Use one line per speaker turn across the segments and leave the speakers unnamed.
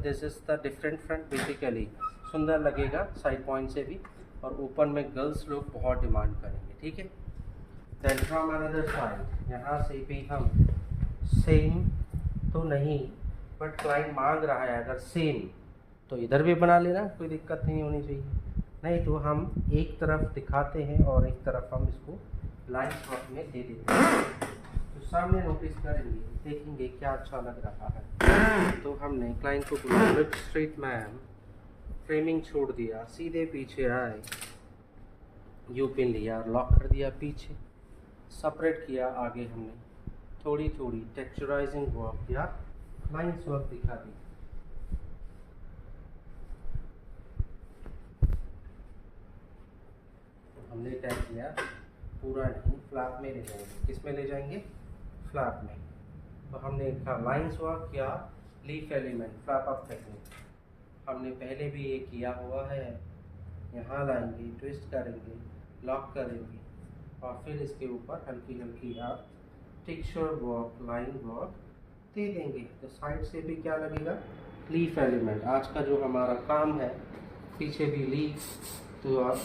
This is the different front basically सुंदर लगेगा side point से भी, और ऊपर में गर्ल्स लोग बहुत डिमांड करेंगे, ठीक है। देन फ्रॉम अनदर साइड यहाँ से भी हम सेम तो नहीं, बट क्लाइंट मांग रहा है अगर सेम तो इधर भी बना लेना, कोई दिक्कत नहीं होनी चाहिए। नहीं तो हम एक तरफ दिखाते हैं और एक तरफ हम इसको लाइन शॉट में दे देते हैं। तो सामने नोटिस करेंगे, देखेंगे क्या अच्छा लग रहा है। तो हमने क्लाइंट को बोला लुक स्ट्रेट मैम, फ्रेमिंग छोड़ दिया, सीधे पीछे आए, यू पिन लिया, लॉक कर दिया पीछे, सेपरेट किया आगे, हमने थोड़ी थोड़ी टेक्सचराइजिंग वर्क या लाइन्स वर्क दिखा दी। हमने टैग किया पूरा नहीं, फ्लैप में ले जाएंगे। किस में ले जाएंगे? फ्लैप में। तो हमने लिखा लाइन्स वर्क या leaf element, flap up technique हमने पहले भी ये किया हुआ है। यहाँ लाएंगे, ट्विस्ट करेंगे, लॉक करेंगे और फिर इसके ऊपर हल्की हल्की आप टेक्सचर वर्क, लाइन वर्क दे देंगे। तो साइड से भी क्या लगेगा? Leaf element. आज का जो हमारा काम है, पीछे भी लीफ, तो आप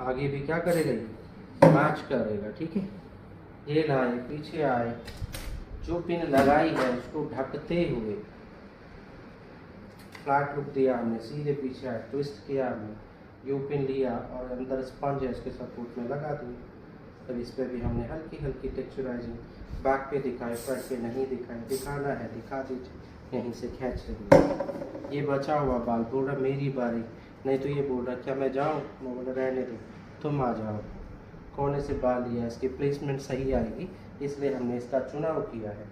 आगे भी क्या करेगा? मैच करेगा, ठीक है। ये लाए, पीछे आए, जो पिन लगाई है उसको ढकते हुए फ्लैट लुक दिया हमने, सीधे पीछे आए, ट्विस्ट किया हमने, यू पिन लिया और अंदर स्पंज है इसके सपोर्ट में लगा दिया। तब इस पर भी हमने हल्की हल्की टेक्सचराइजिंग बैक पे दिखाई, फ्रंट पे नहीं दिखाई। दिखाना है दिखा दीजिए, यहीं से खींच रही। ये बचा हुआ बाल बोल रहा मेरी बारी, नहीं तो ये बोल रहा क्या मैं जाऊँ? मैं बोला रहने दो, तुम आ जाओ। कोने से बाल लिया, इसकी प्लेसमेंट सही आएगी, इसलिए हमने इसका चुनाव किया है।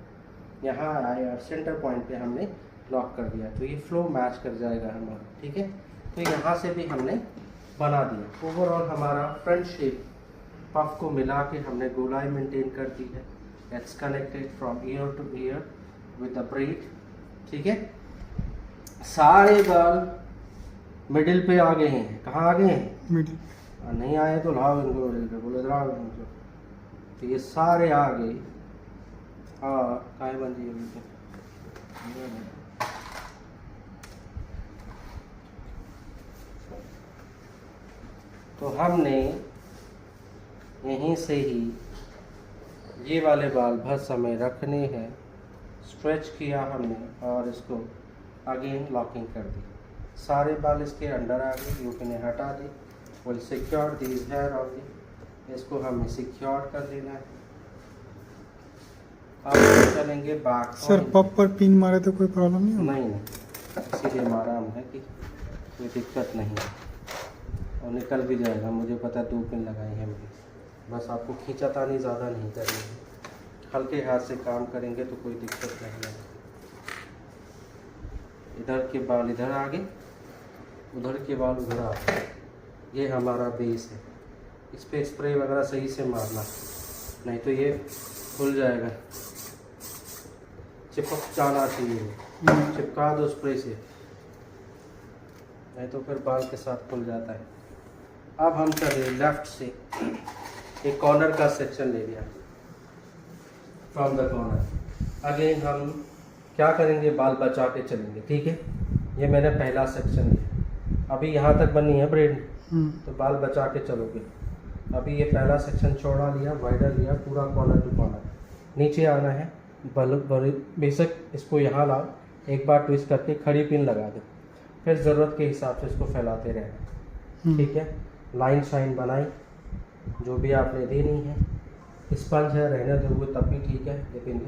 यहाँ आए और सेंटर पॉइंट पे हमने लॉक कर दिया, तो ये फ्लो मैच कर जाएगा हमारा, ठीक है। तो यहाँ से भी हमने बना दिया। ओवरऑल हमारा फ्रंट शेप पफ को मिला के हमने गोलाई मेंटेन कर दी है। It's connected from year two year with the bread, ठीक है। सारे बाल मिडिल पे आ गए हैं। कहाँ आ गए हैं?
मिडिल।
नहीं आए तो लाओ इनको मिडिल पे, बोले लाओ इनको। तो ये सारे आ गए। हाँ काय बन जी। तो हमने यहीं से ही ये वाले बाल भर समय रखने हैं। स्ट्रेच किया हमने और इसको अगेन लॉकिंग कर दी। सारे बाल इसके अंडर आ गए, यू पिन हटा दी। Will secure this here only, इसको हमें सिक्योर कर लेना है। अब चलेंगे बैक।
सर पप पर पिन मारे तो कोई प्रॉब्लम नहीं होगा?
नहीं, इसीलिए मारा हमने कि कोई दिक्कत नहीं है और निकल भी जाएगा। मुझे पता है 2 पिन लगाए हैं मैंने, बस आपको खींचातानी ज़्यादा नहीं करनी है। हल्के हाथ से काम करेंगे तो कोई दिक्कत नहीं है। इधर के बाल इधर आ गए, उधर के बाल उधर आ गए। ये हमारा बेस है, इस पर स्प्रे वगैरह सही से मारना, नहीं तो ये खुल जाएगा। चिपक जाना चाहिए, चिपका दो स्प्रे से, नहीं तो फिर बाल के साथ खुल जाता है। अब हम चले लेफ्ट से, एक कॉर्नर का सेक्शन ले लिया फ्रॉम द कॉर्नर। अगेन हम क्या करेंगे? बाल बचा के चलेंगे, ठीक है। ये मैंने पहला सेक्शन लिया, अभी यहाँ तक बनी है ब्रेड, तो बाल बचा के चलोगे। अभी ये पहला सेक्शन चौड़ा लिया, वाइडर लिया, पूरा कॉर्नर टू कॉर्नर। नीचे आना है, बेशक इसको यहाँ लाओ, एक बार ट्विस्ट करके खड़ी पिन लगा दो, फिर ज़रूरत के हिसाब से इसको फैलाते रहना, ठीक है। लाइन शाइन बनाई, जो भी आपने देनी है। स्पंज है, रहने दोगे तब भी ठीक है, लेकिन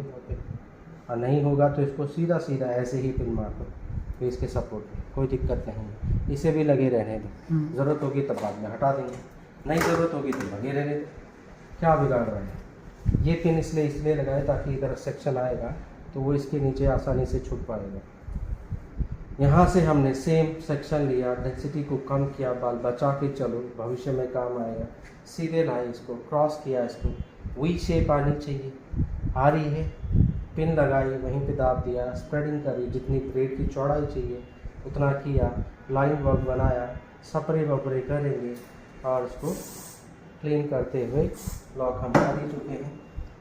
और नहीं होगा तो इसको सीधा सीधा ऐसे ही पिन मार दो फेस के सपोर्ट में, कोई दिक्कत नहीं है। इसे भी लगे रहने दो, ज़रूरत होगी तब बाद में हटा देंगे, नहीं ज़रूरत होगी तो लगे रहने दो, क्या बिगाड़ रहा है। ये पिन इसलिए लगाए ताकि इधर सेक्शन आएगा तो वो इसके नीचे आसानी से छुप पाएगा। यहाँ से हमने सेम सेक्शन लिया, डेंसिटी को कम किया, बाल बचा के चलो, भविष्य में काम आएगा। सीधे लाए, इसको क्रॉस किया, इसको वी शेप आनी चाहिए, आ रही है, पिन लगाई, वहीं पे दाब दिया, स्प्रेडिंग करी, जितनी ब्रेड की चौड़ाई चाहिए उतना किया, लाइन वर्क बनाया, सपरे वपरे करेंगे और इसको क्लीन करते हुए लॉक हम कर ही चुके हैं।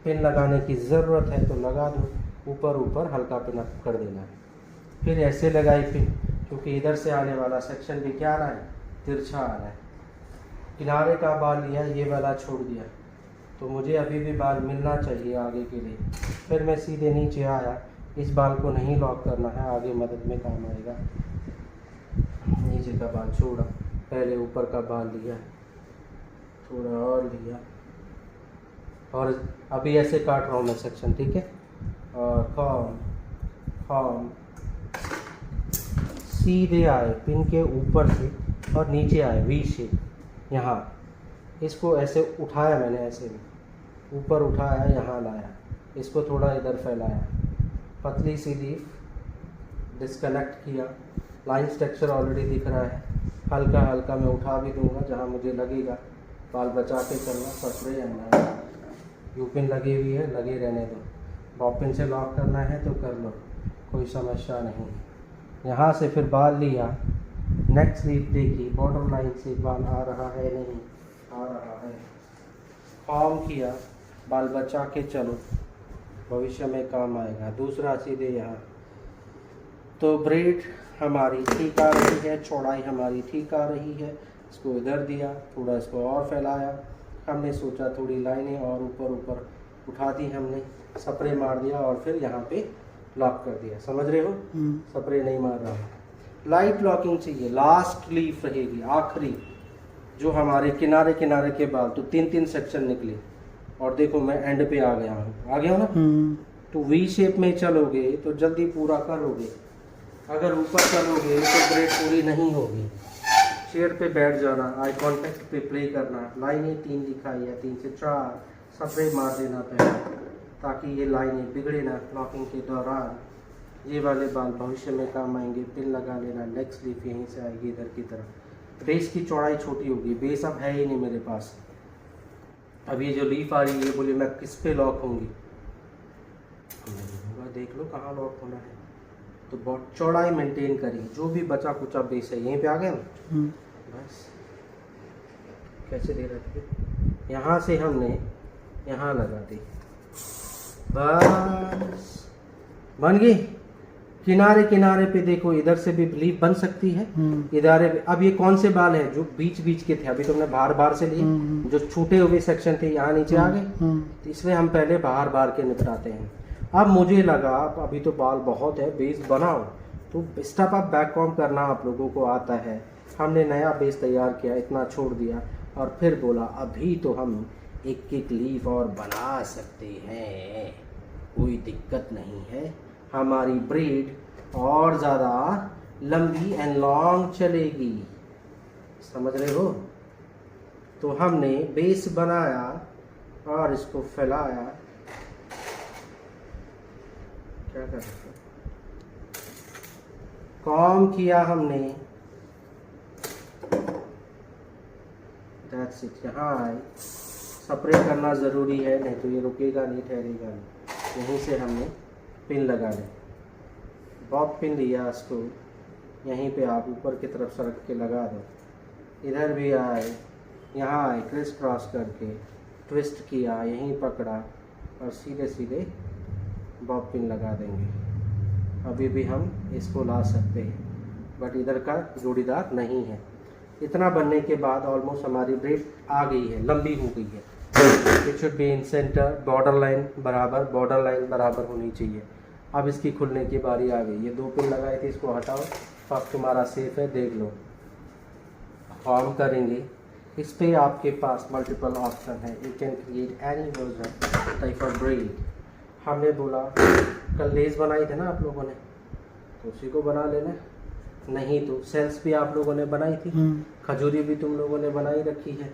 पिन लगाने की ज़रूरत है तो लगा दो, ऊपर ऊपर हल्का पिन अप कर देना है, फिर ऐसे लगाई पिन, क्योंकि इधर से आने वाला सेक्शन भी क्या आ रहा है, तिरछा आ रहा है। किनारे का बाल लिया, ये वाला छोड़ दिया, तो मुझे अभी भी बाल मिलना चाहिए आगे के लिए। फिर मैं सीधे नीचे आया, इस बाल को नहीं लॉक करना है, आगे मदद में काम आएगा। नीचे का बाल छोड़ा, पहले ऊपर का बाल लिया, थोड़ा और लिया, और अभी ऐसे काट रहा हूँ मैं सेक्शन, ठीक है। और कॉम सीधे आए पिन के ऊपर से और नीचे आए वी शेप, यहाँ इसको ऐसे उठाया मैंने, ऐसे ऊपर उठाया, यहाँ लाया, इसको थोड़ा इधर फैलाया, पतली सी लीफ डिस्कनेक्ट किया। लाइन स्ट्रक्चर ऑलरेडी दिख रहा है, हल्का हल्का मैं उठा भी दूंगा जहाँ मुझे लगेगा। बाल बचा के करना, पकड़े रहना है, यू पिन लगी हुई है, लगे रहने दो। बॉब पिन से लॉक करना है तो कर लो, कोई समस्या नहीं। यहाँ से फिर बाल लिया, नेक्स्ट स्लीव देखी, बॉर्डर लाइन से बाल आ रहा है, नहीं आ रहा है, फॉर्म किया, बाल बचा के चलो, भविष्य में काम आएगा। दूसरा सीधे यहाँ, तो ब्रेड हमारी ठीक आ रही है, चौड़ाई हमारी ठीक आ रही है, इसको इधर दिया, थोड़ा इसको और फैलाया, हमने सोचा थोड़ी लाइनें और ऊपर ऊपर उठा दी हमने, स्प्रे मार दिया और फिर यहाँ पे लॉक कर दिया। समझ रहे हो, स्प्रे नहीं मार रहा। लाइट लॉकिंग चाहिए, लास्ट लीफ रहेगी, आखिरी जो हमारे किनारे किनारे के बाल, तो 3-3 सेक्शन निकले, और देखो मैं एंड पे आ गया हूँ, आ गया ना। तो वी शेप में चलोगे तो जल्दी पूरा करोगे, अगर ऊपर चलोगे तो ब्रेड पूरी नहीं होगी। चेयर पे बैठ जाना, आई कांटेक्ट पे प्ले करना, लाइनें 3 दिखाई है, 3 से 4 स्प्रे मार देना पहले, ताकि ये लाइनें बिगड़े ना लॉकिंग के दौरान। ये वाले बाल भविष्य में काम आएंगे। पिन लगा लेना, नेक्स्ट लीफ यहीं से आएगी इधर की तरफ। बेस की चौड़ाई छोटी होगी, बेस अब है ही नहीं मेरे पास। अब ये जो लीफ आ रही है, बोले मैं किस पे लॉक होंगी, देख लो कहाँ लॉक होना है। तो बहुत चौड़ाई मेंटेन करी, जो भी बचा कुचा बेस है यहीं पे आ गया ना। बस कैसे दे रहे थे, यहाँ से हमने यहाँ लगा दी, बस बन गई। किनारे किनारे पे देखो, इधर से भी लीफ बन सकती है, इधर। अब ये कौन से बाल हैं जो बीच बीच के थे, अभी तुमने बाहर बाहर से लिए, जो छूटे हुए सेक्शन थे यहाँ नीचे आ गए, तो इसलिए हम पहले बाहर बाहर के निपटाते हैं। अब मुझे लगा अभी तो बाल बहुत है, बेस बनाओ, तो स्टेप अप बैक कॉम्ब करना आप लोगों को आता है। हमने नया बेस तैयार किया, इतना छोड़ दिया, और फिर बोला अभी तो हम एक एक लीफ और बना सकते हैं, कोई दिक्कत नहीं है, हमारी ब्रेड और ज़्यादा लंबी एंड लॉन्ग चलेगी। समझ रहे हो। तो हमने बेस बनाया और इसको फैलाया, क्या कर रहे थे, कॉम किया हमने, दैट्स इट। यहाँ आए, स्प्रे करना ज़रूरी है, नहीं तो ये रुकेगा नहीं, ठहरेगा नहीं। यहीं से हमने पिन लगा लें, बॉब पिन लिया, इसको यहीं पे आप ऊपर की तरफ सरक के लगा दो। इधर भी आए, यहाँ आए, क्रिस क्रॉस करके ट्विस्ट किया, यहीं पकड़ा और सीधे सीधे बॉब पिन लगा देंगे। अभी भी हम इसको ला सकते हैं, बट इधर का जोड़ीदार नहीं है। इतना बनने के बाद ऑलमोस्ट हमारी ब्रेड आ गई है, लंबी हो गई है। It should be in centre, border line बराबर होनी चाहिए। अब इसकी खुलने की बारी आ गई। ये 2 पिन लगाए थे, इसको हटाओ, फर्स्ट तुम्हारा सेफ है, देख लो। फॉर्म करेंगे, इस पे आपके पास मल्टीपल ऑप्शन है, you can create any version type of bread. हमने बोला कल लेस बनाई थे ना आप लोगों ने, तो उसी को बना लेना, नहीं तो सेल्स भी आप लोगों ने बनाई थी, खजूरी भी तुम लोगों ने बनाई रखी है।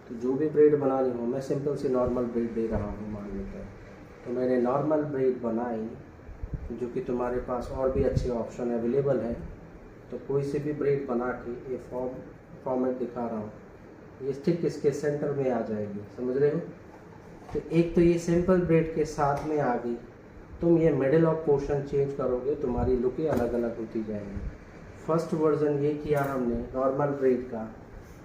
तो जो भी ब्रेड बनानी हो, मैं सिंपल से नॉर्मल ब्रेड दे रहा हूँ मान लेते हैं, तो मैंने नॉर्मल ब्रेड बनाई, जो कि तुम्हारे पास और भी अच्छे ऑप्शन अवेलेबल है। तो कोई से भी ब्रेड बना के ये फॉर्मेट दिखा रहा हूँ, ये ठीक इसके सेंटर में आ जाएगी, समझ रहे हो। तो एक तो ये सिंपल ब्रेड के साथ में आ गई, तुम ये मिडिल ऑफ पोर्शन चेंज करोगे, तुम्हारी लुकें अलग अलग होती जाएंगी। फर्स्ट वर्जन ये किया हमने नॉर्मल ब्रेड का।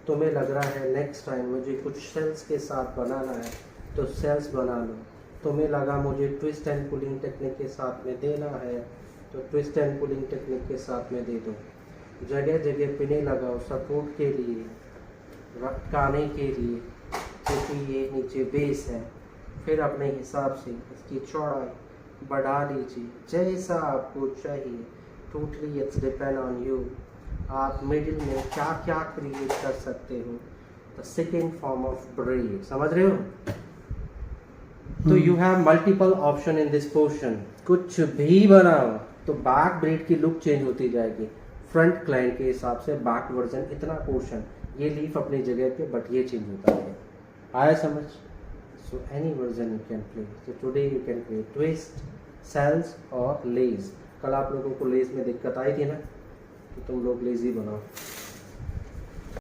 तुम्हें लग रहा है नेक्स्ट टाइम मुझे कुछ सेल्स के साथ बनाना है तो सेल्स बना लो, तुम्हें लगा मुझे ट्विस्ट एंड पुलिंग टेक्निक के साथ में देना है तो ट्विस्ट एंड पुलिंग टेक्निक के साथ में दे दो, जगह जगह पिने लगाओ सपोर्ट के लिए, रटकाने के लिए, क्योंकि ये नीचे बेस है। फिर अपने हिसाब से इसकी चौड़ाई बढ़ा लीजिए जैसा आपको चाहिए, totally it's depend on you. आप मिडिल में क्या क्या क्रिएट कर सकते हो, the second form of bread, समझ रहे हो? तो you have multiple option in this portion, कुछ भी बनाओ तो बैक ब्रेड की लुक चेंज होती जाएगी। फ्रंट क्लाइंट के हिसाब से बैक वर्जन इतना पोर्शन, ये लीफ अपनी जगह पे, बट ये चेंज होता है। आया समझ? So any version you can play. So today you can play twist, sales और लेज। कल आप लोगों को लेज में दिक्कत आई थी ना, तो तुम लोग लेज ही बनाओ।